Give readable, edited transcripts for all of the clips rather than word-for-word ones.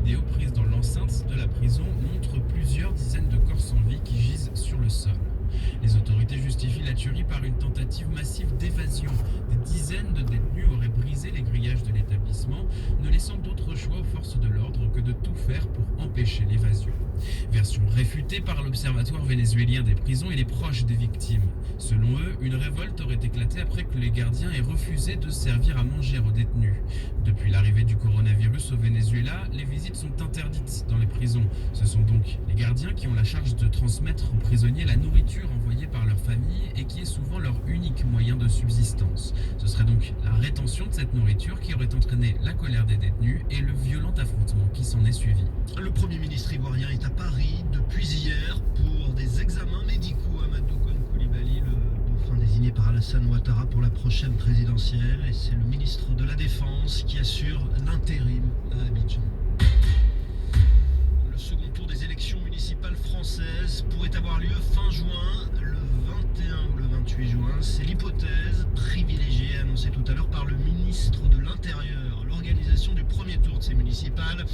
vidéo prise dans l'enceinte de la prison montre plusieurs dizaines de corps sans vie qui gisent sur le sol. Les autorités justifient la tuerie par une tentative massive d'évasion. Des dizaines de détenus auraient brisé les grillages de l'établissement, ne laissant d'autre choix aux forces de l'ordre que de tout faire pour empêcher l'évasion. Version réfutée par l'Observatoire vénézuélien des prisons et les proches des victimes. Selon eux, une révolte aurait éclaté après que les gardiens aient refusé de servir à manger aux détenus. Depuis l'arrivée du coronavirus au Venezuela, les visites sont interdites dans les prisons. Ce sont donc les gardiens qui ont la charge de transmettre aux prisonniers la nourriture envoyée par leur famille et qui est souvent leur unique moyen de subsistance. Ce serait donc la rétention de cette nourriture qui aurait entraîné la colère des détenus et le violent affrontement qui s'en est suivi. Le Premier ministre ivoirien est à Paris depuis hier pour des examens médicaux. Amadou Koulibaly, le dauphin désigné par Alassane Ouattara pour la prochaine présidentielle, et c'est le ministre de la Défense qui assure l'intérim à Abidjan. Le second tour des élections municipales françaises pourrait avoir lieu fin juin, le 21 ou le 28 juin. C'est l'hypothèse privilégiée annoncée tout à l'heure par le ministre de l'Intérieur. L'organisation du premier tour de ces municipales,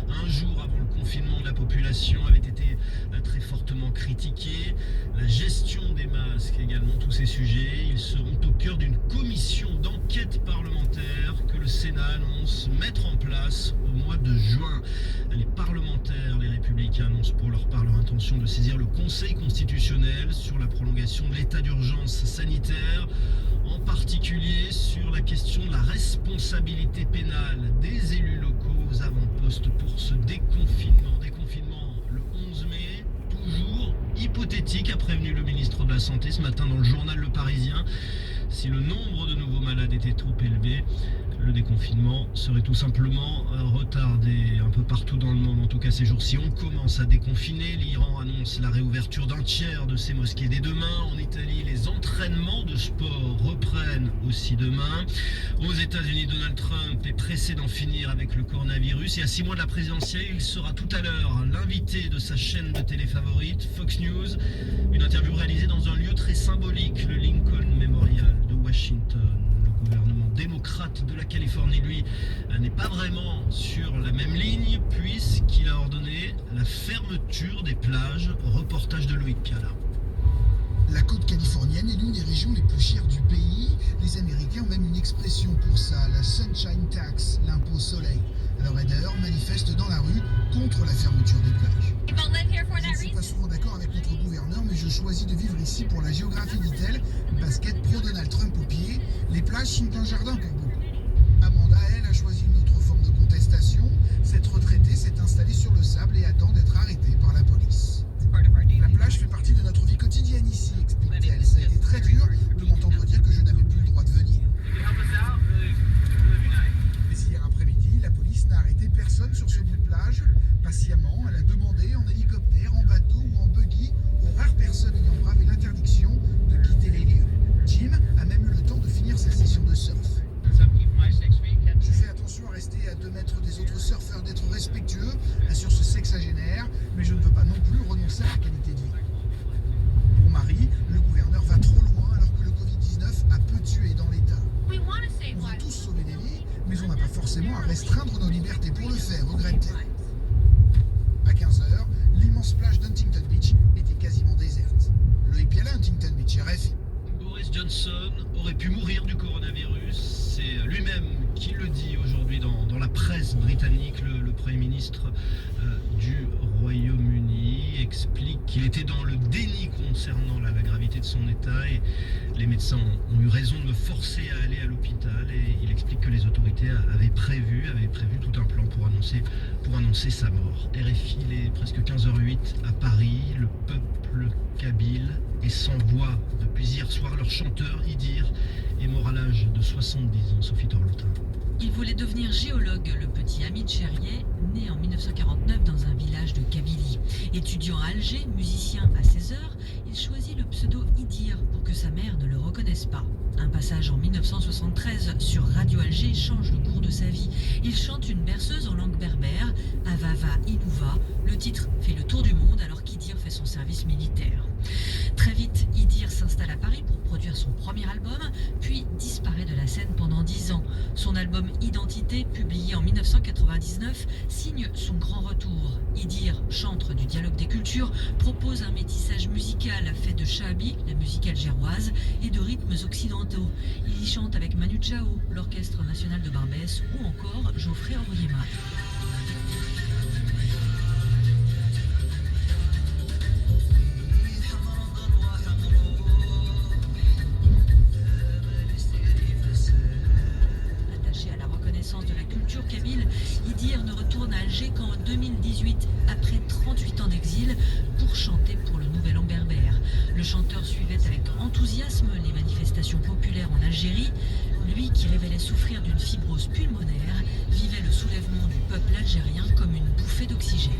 un jour avant le confinement de la population, avait été très fortement critiquée. La gestion des masques également, tous ces sujets, ils seront au cœur d'une commission d'enquête parlementaire que le Sénat annonce mettre en place au mois de juin. Les parlementaires, les Républicains, annoncent pour leur part leur intention de saisir le Conseil constitutionnel sur la prolongation de l'état d'urgence sanitaire, en particulier sur la question de la responsabilité pénale des élus locaux aux avant-postes pour ce déconfinement. Déconfinement le 11 mai, toujours hypothétique, a prévenu le ministre de la Santé ce matin dans le journal Le Parisien. Si le nombre de nouveaux malades était trop élevé, le déconfinement serait tout simplement retardé un peu partout dans le monde. En tout cas, ces jours-ci, on commence à déconfiner. L'Iran annonce la réouverture d'un tiers de ses mosquées dès demain. En Italie, les entraînements de sport reprennent aussi demain. Aux États-Unis, Donald Trump est pressé d'en finir avec le coronavirus. Et à 6 mois de la présidentielle, il sera tout à l'heure l'invité de sa chaîne de télé favorite, Fox News. Une interview réalisée dans un lieu très symbolique, le Lincoln Memorial de Washington. Le gouvernement démocrate de la Californie, lui, n'est pas vraiment sur la même ligne puisqu'il a ordonné la fermeture des plages. Reportage de Loïc Cala. La côte californienne est l'une des régions les plus chères du pays. Les Américains ont même une expression pour ça, la Sunshine Tax, l'impôt soleil. Alors d'ailleurs manifestent dans la rue contre la fermeture des plages. Je ne suis pas souvent d'accord avec notre gouverneur, mais je choisis de vivre ici pour la géographie, dit-elle. Basket pro Donald Trump au pied. Les plages sont un jardin pour beaucoup. Amanda, elle, a choisi une autre forme de contestation. Cette retraitée s'est installée sur le sable et attend d'être arrêtée par la police. La plage fait partie de notre vie quotidienne ici, explique-t-elle. Ça a été très dur de m'entendre dire que je n'avais plus le droit de venir. Mais hier après-midi, la police n'a arrêté personne sur ce bout de plage. Patiemment, elle a demandé en hélicoptère, en bateau ou en buggy aux rares personnes ayant bravé l'interdiction de quitter les lieux. Jim a même eu le temps de finir sa session de surf. Je fais attention à rester à 2 mètres des autres surfeurs, d'être respectueux, assure ce sexagénaire, mais je ne veux pas non plus renoncer à la qualité de vie. Pour Marie, le gouverneur va trop loin alors que le Covid-19 a peu tué dans l'État. On veut tous sauver des vies, mais on n'a pas forcément à restreindre nos libertés pour le faire, regrette-t-elle. À 15h, l'immense plage d'Huntington Beach était quasiment déserte. Loïc Piala, Huntington Beach, RFI. Boris Johnson aurait pu mourir du coronavirus. C'est lui-même qui le dit aujourd'hui dans la presse britannique. Le Premier ministre du Royaume-Uni explique qu'il était dans le déni concernant la gravité de son état et les médecins ont eu raison de le forcer à aller à l'hôpital, et il explique que les autorités avaient prévu tout un plan pour annoncer sa mort. RFI, il est presque 15h08 à Paris. Le peuple kabyle est sans voix depuis hier soir. Leur chanteur, Idir, est mort à l'âge de 70 ans. Sophie Torlotin. Il voulait devenir géologue, le petit Hamid Cherrier, né en 1949 dans un village de Kabylie. Étudiant à Alger, musicien à 16 heures, il choisit le pseudo Idir pour que sa mère ne le reconnaisse pas. Un passage en 1973 sur Radio Alger change le cours de sa vie. Il chante une berceuse en langue berbère, Avava Inouva. Le titre fait le tour du monde alors qu'Idir fait son service militaire. Très vite, Idir s'installe à Paris pour produire son premier album, puis disparaît de la scène pendant 10 ans. Son album Identité, publié en 1999, signe son grand retour. Idir, chantre du dialogue des cultures, propose un métissage musical fait de shahabi, la musique algéroise, et de rythmes occidentaux. Il y chante avec Manu Chao, l'Orchestre national de Barbès, ou encore Geoffrey Auriemma. De la culture kabyle, Idir ne retourne à Alger qu'en 2018, après 38 ans d'exil, pour chanter pour le Nouvel An berbère. Le chanteur suivait avec enthousiasme les manifestations populaires en Algérie. Lui, qui révélait souffrir d'une fibrose pulmonaire, vivait le soulèvement du peuple algérien comme une bouffée d'oxygène.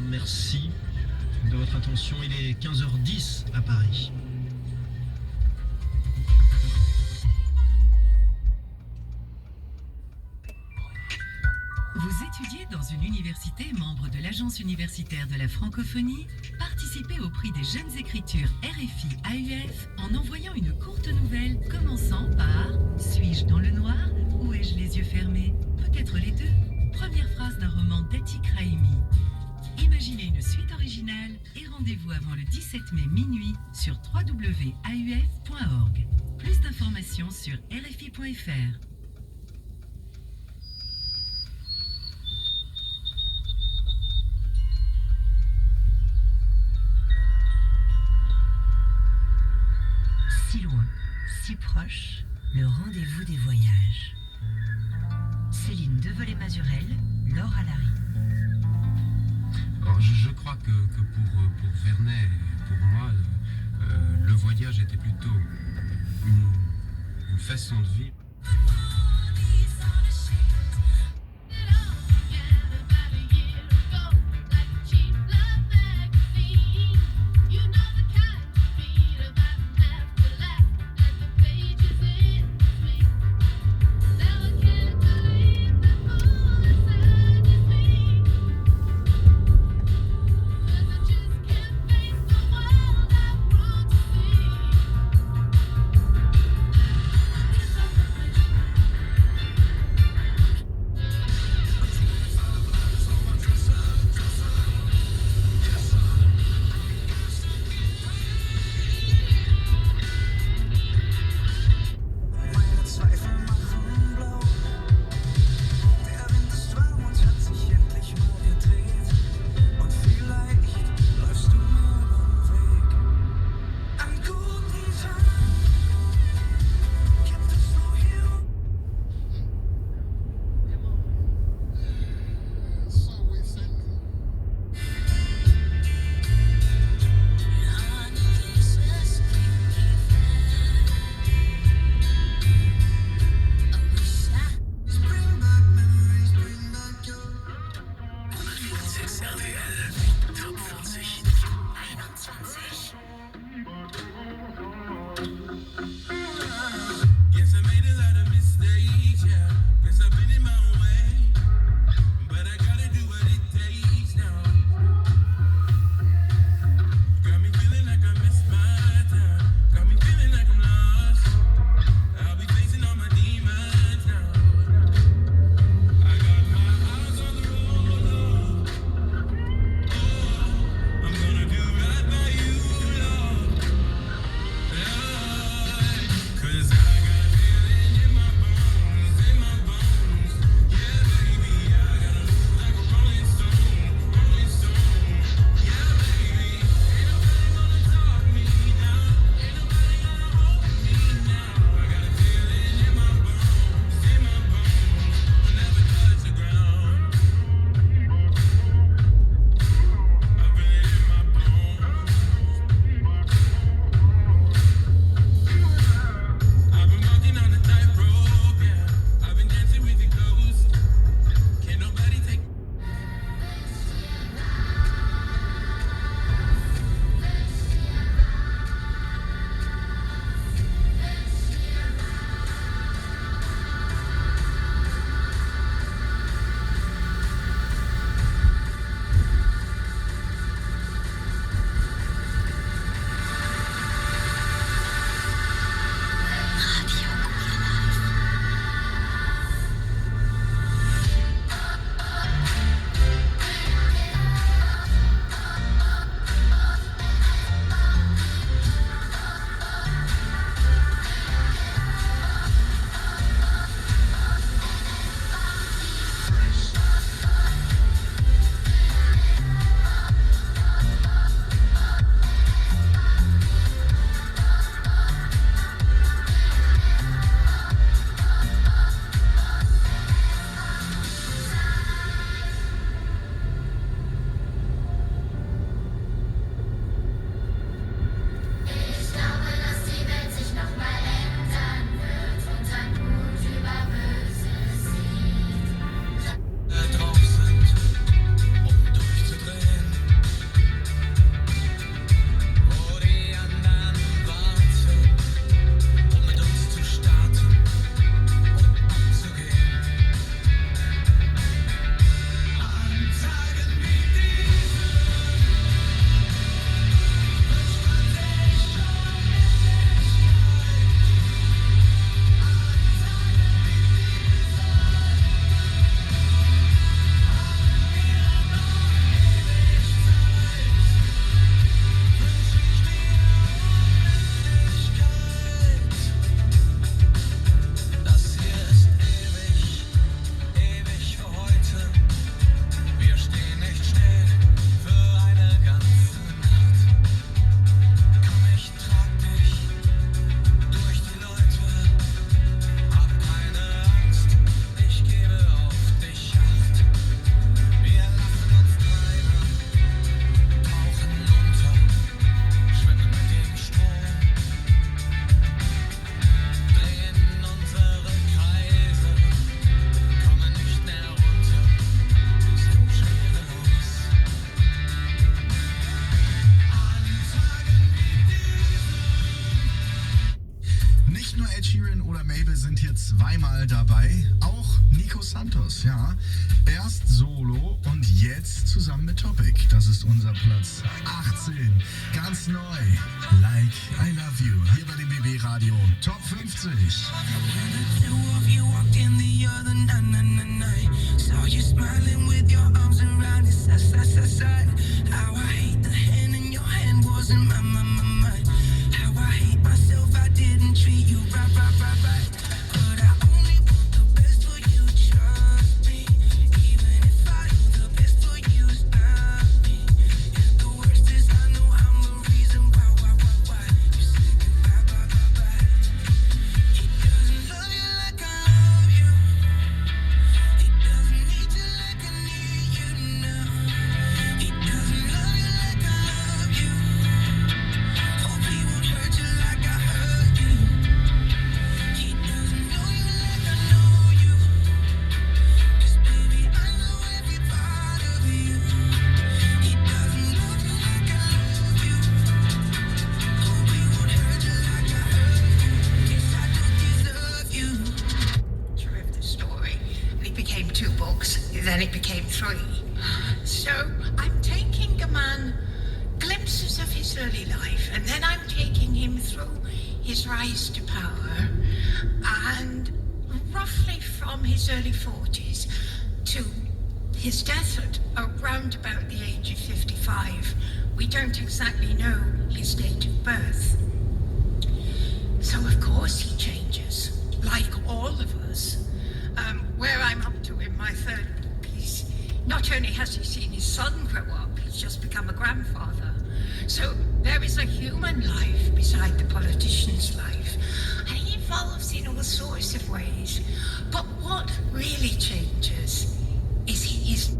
Merci de votre attention. Il est 15h10 à Paris. Vous étudiez dans une université membre de l'Agence universitaire de la francophonie? Participez au prix des jeunes écritures RFI AUF en envoyant une courte nouvelle commençant par « Suis-je dans le noir ou ai-je les yeux fermés ?» Peut-être les deux. Première phrase d'un roman d'Atik Raimi. Imaginez une suite originale et rendez-vous avant le 17 mai minuit sur www.auf.org. Plus d'informations sur rfi.fr. Si loin, si proche, le rendez-vous des voyages. Céline Develay-Mazurel, Laure Alary. Alors, je crois que pour Vernet et pour moi, le voyage était plutôt une façon de vivre. Erst solo und jetzt zusammen mit Topic. Das ist unser Platz 18. Ganz neu. Like I Love You. Hier bei dem BB Radio Top 50. Then it became 3. So I'm taking a man glimpses of his early life, and then I'm taking him through his rise to power, and roughly from his early 40s to his death at around about the age of 55. We don't exactly know his date of birth. So of course he changes, like all of us. Where I'm up to in my third book, not only has he seen his son grow up, he's just become a grandfather. So there is a human life beside the politician's life, and he evolves in all sorts of ways. But what really changes is he is...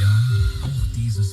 Ja, auch dieses